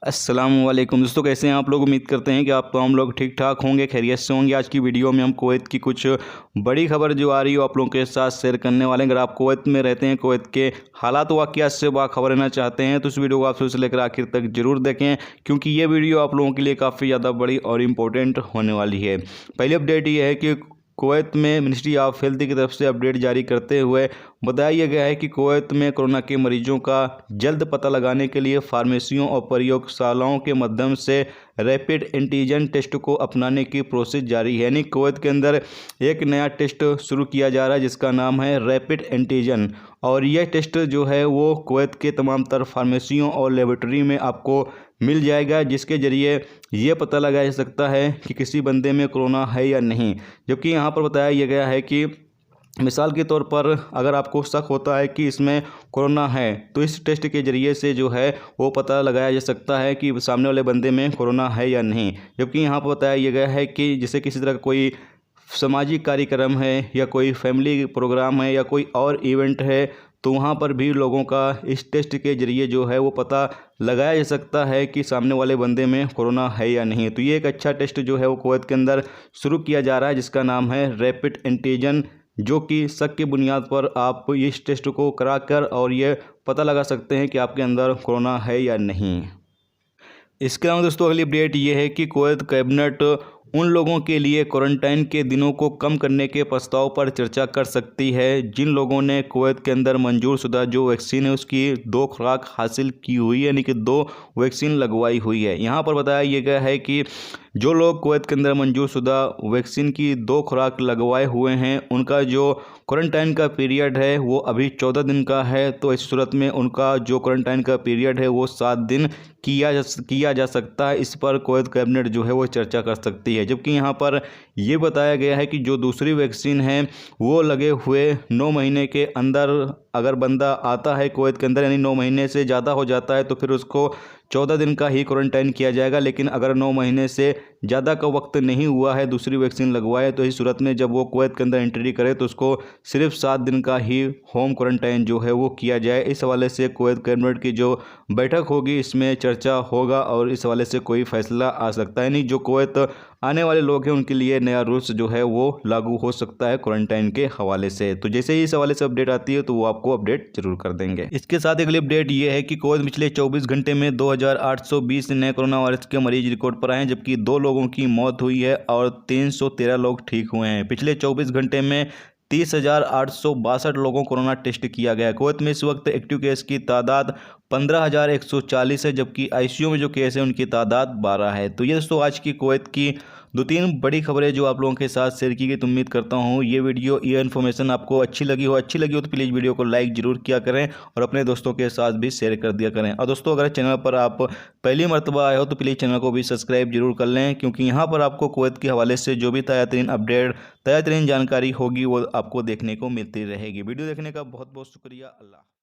अस्सलामुअलैकुम दोस्तों, कैसे हैं आप लोग। उम्मीद करते हैं कि आप हम लोग ठीक ठाक होंगे, खैरियत से होंगे। आज की वीडियो में हम कुवैत की कुछ बड़ी खबर जो आ रही है आप लोगों के साथ शेयर करने वाले हैं। अगर आप कुवैत में रहते हैं, कुवैत के हालात वाक़ियात से बाखबर रहना चाहते हैं तो इस वीडियो को आप शुरू से लेकर आखिर तक जरूर देखें, क्योंकि ये वीडियो आप लोगों के लिए काफ़ी ज़्यादा बड़ी और इम्पोर्टेंट होने वाली है। पहली अपडेट ये है कि कुवैत में मिनिस्ट्री ऑफ हेल्थ की तरफ से अपडेट जारी करते हुए बताया गया है कि कुवैत में कोरोना के मरीजों का जल्द पता लगाने के लिए फार्मेसियों और प्रयोगशालाओं के माध्यम से रैपिड एंटीजन टेस्ट को अपनाने की प्रोसेस जारी है। यानी कुवैत के अंदर एक नया टेस्ट शुरू किया जा रहा है जिसका नाम है रैपिड एंटीजन, और यह टेस्ट जो है वो कुवैत के तमाम तर फार्मेसियों और लेबोरेटरी में आपको मिल जाएगा, जिसके ज़रिए ये पता लगाया जा सकता है कि किसी बंदे में कोरोना है या नहीं। जबकि यहाँ पर बताया गया है कि मिसाल के तौर पर अगर आपको शक होता है कि इसमें कोरोना है तो इस टेस्ट के ज़रिए से जो है वो पता लगाया जा सकता है कि सामने वाले बंदे में कोरोना है या नहीं। जबकि यहाँ पर बताया गया है कि जैसे किसी तरह का कोई सामाजिक कार्यक्रम है या कोई फैमिली प्रोग्राम है या कोई और इवेंट है तो वहाँ पर भी लोगों का इस टेस्ट के ज़रिए जो है वो पता लगाया जा सकता है कि सामने वाले बंदे में कोरोना है या नहीं। तो ये एक अच्छा टेस्ट जो है वो कुवैत के अंदर शुरू किया जा रहा है जिसका नाम है रैपिड एंटीजन, जो कि शक की बुनियाद पर आप इस टेस्ट को कराकर और ये पता लगा सकते हैं कि आपके अंदर कोरोना है या नहीं। इसके अलावा दोस्तों अगली अपडेट ये है कि कुवैत कैबिनेट उन लोगों के लिए क्वारंटाइन के दिनों को कम करने के प्रस्ताव पर चर्चा कर सकती है जिन लोगों ने कुवैत के अंदर मंजूर शुदा जो वैक्सीन है उसकी 2 खुराक हासिल की हुई है, यानी कि 2 वैक्सीन लगवाई हुई है। यहाँ पर बताया ये गया है कि जो लोग कुवैत के अंदर मंजूर शुदा वैक्सीन की 2 खुराक लगवाए हुए हैं उनका जो क्वारंटाइन का पीरियड है वो अभी 14 दिन का है। तो इस सूरत में उनका जो क्वारंटाइन का पीरियड है वो 7 दिन किया जा सकता है। इस पर कुवैत कैबिनेट जो है वो चर्चा कर सकती है। जबकि यहाँ पर यह बताया गया है कि जो दूसरी वैक्सीन है वो लगे हुए 9 महीने के अंदर अगर बंदा आता है कुवैत के अंदर, यानी 9 महीने से ज़्यादा हो जाता है तो फिर उसको 14 दिन का ही क्वारंटाइन किया जाएगा। लेकिन अगर 9 महीने से ज़्यादा का वक्त नहीं हुआ है दूसरी वैक्सीन लगवाए तो इस सूरत में जब वो कुवैत के अंदर एंट्री करे तो उसको सिर्फ 7 दिन का ही होम क्वारंटाइन जो है वो किया जाए। इस हवाले से कुवैत कैबिनेट की जो बैठक होगी इसमें चर्चा होगा और इस हवाले से कोई फैसला आ सकता है। नहीं, जो कुवैत आने वाले लोग हैं उनके लिए नया रूल्स जो है वो लागू हो सकता है क्वारंटाइन के हवाले से। तो जैसे ही इस हवाले से अपडेट आती है तो वो आपको अपडेट जरूर कर देंगे। इसके साथ अगली अपडेट ये है कि कुवैत पिछले 24 घंटे में 2820 नए कोरोना वायरस के मरीज रिकॉर्ड पर आए हैं, जबकि 2 लोगों की मौत हुई है और 313 लोग ठीक हुए हैं। पिछले 24 घंटे में 30,862 लोगों को कोरोना टेस्ट किया गया है। कुवैत में इस वक्त एक्टिव केस की तादाद 15,140 है, जबकि आईसीयू में जो केस है उनकी तादाद 12 है। तो ये दोस्तों आज की कुवैत की 2-3 बड़ी खबरें जो आप लोगों के साथ शेयर की गई। तो उम्मीद करता हूँ ये वीडियो ये इन्फॉर्मेशन आपको अच्छी लगी हो तो प्लीज़ वीडियो को लाइक जरूर किया करें और अपने दोस्तों के साथ भी शेयर कर दिया करें। और दोस्तों अगर चैनल पर आप पहली मर्तबा आए हो तो प्लीज़ चैनल को भी सब्सक्राइब जरूर कर लें, क्योंकि यहाँ पर आपको कुवैत के हवाले से जो भी ताज़ा तरीन अपडेट ताज़ा तरीन जानकारी होगी वो आपको देखने को मिलती रहेगी। वीडियो देखने का बहुत बहुत शुक्रिया। अल्लाह।